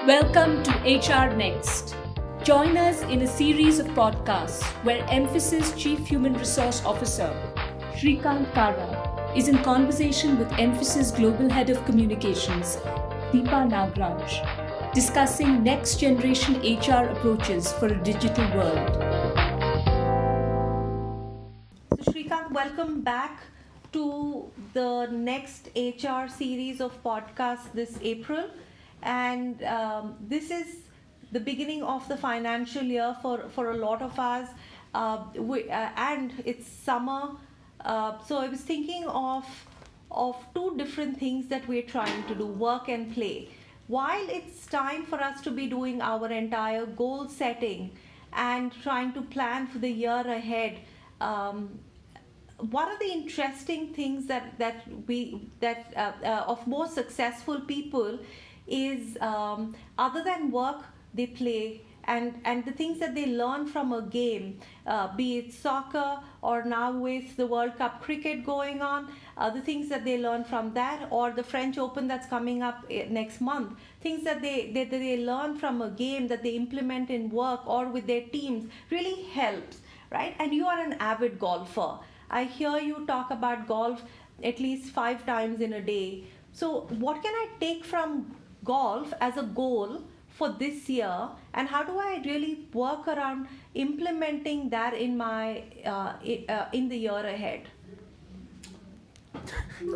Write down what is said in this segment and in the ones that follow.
Welcome to HR Next. Join us in a series of podcasts where Mphasis Chief Human Resource Officer Srikant Karra is in conversation with Mphasis Global Head of Communications Deepa Nagraj, discussing next generation HR approaches for a digital world. So Srikant, welcome back to the next HR series of podcasts this April. And this is the beginning of the financial year for a lot of us, and it's summer. So I was thinking of two different things that we're trying to do: work and play. While it's time for us to be doing our entire goal setting and trying to plan for the year ahead, one of the interesting things that of more successful people is, other than work, they play, and the things that they learn from a game, be it soccer or now with the World Cup cricket going on, the things that they learn from that, or the French Open that's coming up next month, things that they learn from a game that they implement in work or with their teams really helps, right? And you are an avid golfer. I hear you talk about golf at least 5 times in a day. So what can I take from golf as a goal for this year, and how do I really work around implementing that in my in the year ahead?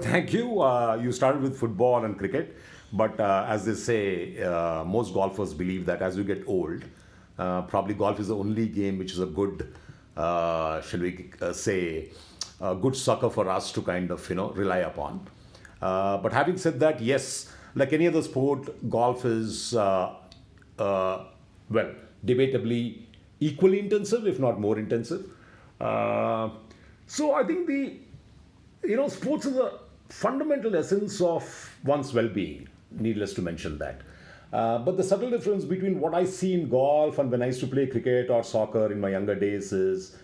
Thank you. You started with football and cricket, but as they say, most golfers believe that as you get old, probably golf is the only game which is a good, shall we say, a good sucker for us to kind of rely upon. But having said that, yes, like any other sport, golf is debatably equally intensive, if not more intensive. So I think sports is a fundamental essence of one's well-being. Needless to mention that. But the subtle difference between what I see in golf and when I used to play cricket or soccer in my younger days is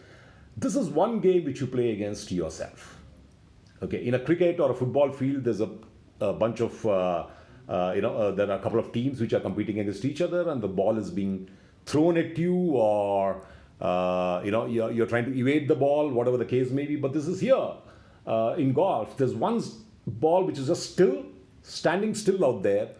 this is one game which you play against yourself. Okay, in a cricket or a football field, there's a bunch of there are a couple of teams which are competing against each other, and the ball is being thrown at you, or you're trying to evade the ball, whatever the case may be. But this is here in golf. There's one ball which is just standing still out there,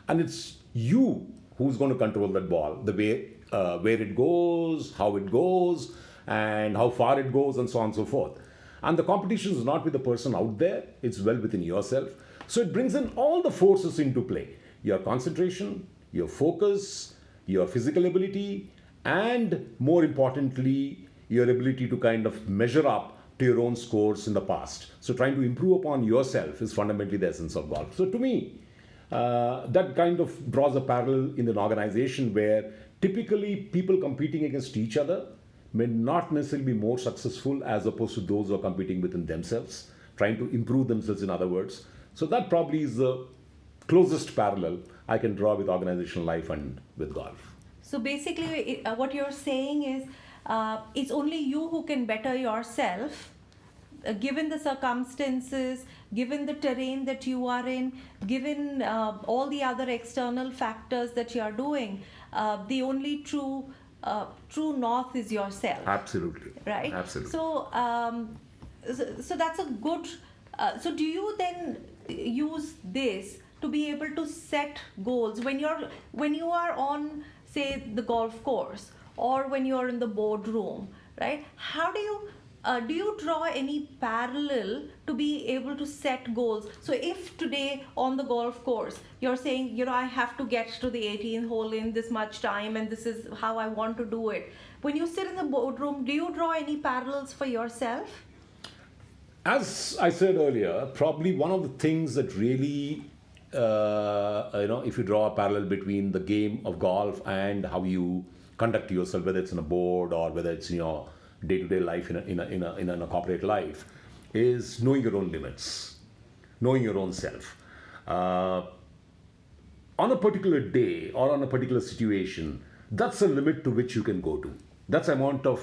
and it's you who's going to control that ball, the way where it goes, how it goes, and how far it goes, and so on and so forth. And the competition is not with the person out there; it's well within yourself. So it brings in all the forces into play: your concentration, your focus, your physical ability, and more importantly, your ability to kind of measure up to your own scores in the past. So trying to improve upon yourself is fundamentally the essence of golf. So to me, that kind of draws a parallel in an organization where typically people competing against each other may not necessarily be more successful as opposed to those who are competing within themselves, trying to improve themselves, in other words. So that probably is the closest parallel I can draw with organizational life and with golf. So basically, what you're saying is, it's only you who can better yourself, given the circumstances, given the terrain that you are in, given all the other external factors that you are doing. The only true north is yourself. Absolutely. Right? Absolutely. So, so that's a good. So do you then use this to be able to set goals when you are on, say, the golf course, or when you're in the boardroom, right? How do you draw any parallel to be able to set goals? So if today on the golf course you're saying, I have to get to the 18th hole in this much time, and this is how I want to do it, when you sit in the boardroom, do you draw any parallels for yourself? As I said earlier, probably one of the things that really, if you draw a parallel between the game of golf and how you conduct yourself, whether it's in a board or whether it's in your day-to-day life in a corporate life, is knowing your own limits, knowing your own self. On a particular day or on a particular situation, that's a limit to which you can go to. That's the amount of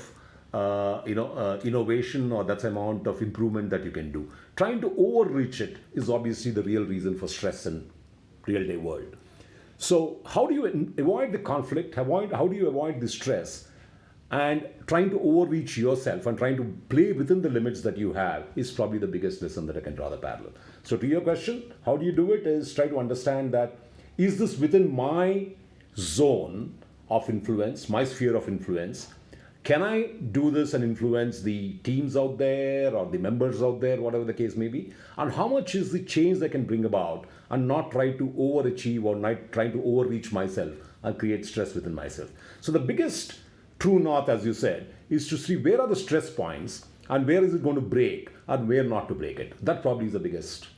innovation, or that's the amount of improvement that you can do. Trying to overreach it is obviously the real reason for stress in real day world. So how do you avoid the conflict? How do you avoid the stress? And trying to overreach yourself and trying to play within the limits that you have is probably the biggest lesson that I can draw the parallel. So to your question, how do you do it is try to understand that, is this within my zone of influence, my sphere of influence? Can I do this and influence the teams out there or the members out there, whatever the case may be? And how much is the change I can bring about and not try to overachieve or not try to overreach myself and create stress within myself? So the biggest true north, as you said, is to see where are the stress points and where is it going to break and where not to break it. That probably is the biggest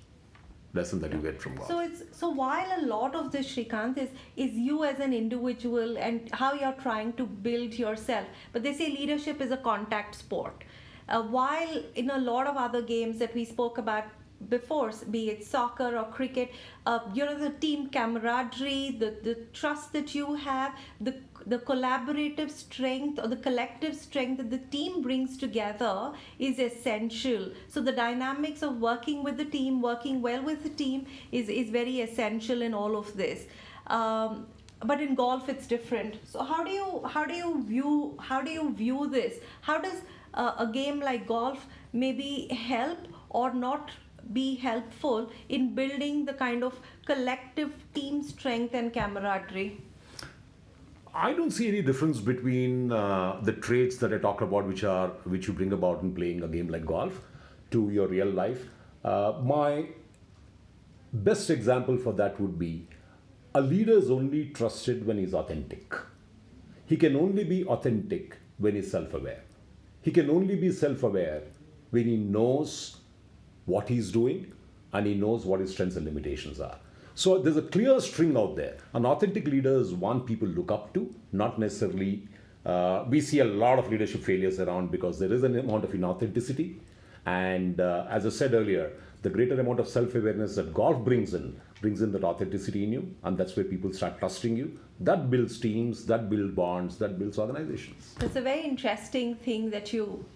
lesson that you get from golf. So while a lot of this, Srikant, is you as an individual and how you're trying to build yourself, but they say leadership is a contact sport. While in a lot of other games that we spoke about before, be it soccer or cricket, the team camaraderie, the trust that you have, the collaborative strength or the collective strength that the team brings together is essential. So the dynamics of working with the team, working well with the team is very essential in all of this. But in golf it's different. So how do you view this? How does a game like golf maybe help or not be helpful in building the kind of collective team strength and camaraderie? I don't see any difference between the traits that I talked about, which you bring about in playing a game like golf, to your real life. My best example for that would be a leader is only trusted when he's authentic. He can only be authentic when he's self-aware. He can only be self-aware when he knows what he's doing and he knows what his strengths and limitations are. So there's a clear string out there. An authentic leader is one people look up to, not necessarily. We see a lot of leadership failures around because there is an amount of inauthenticity. And as I said earlier, the greater amount of self-awareness that golf brings in that authenticity in you, and that's where people start trusting you. That builds teams, that builds bonds, that builds organizations. It's a very interesting thing that you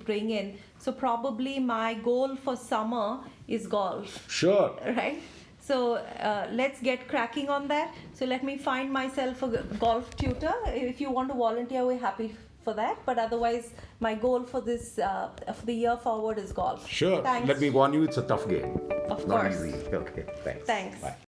bring in. So probably my goal for summer is golf. Sure. Right? So let's get cracking on that. So let me find myself a golf tutor. If you want to volunteer, we're happy for that. But otherwise, my goal for this for the year forward is golf. Sure. Thanks. Let me warn you, it's a tough game. Of Not course. easy. Okay. Thanks. Thanks. Bye.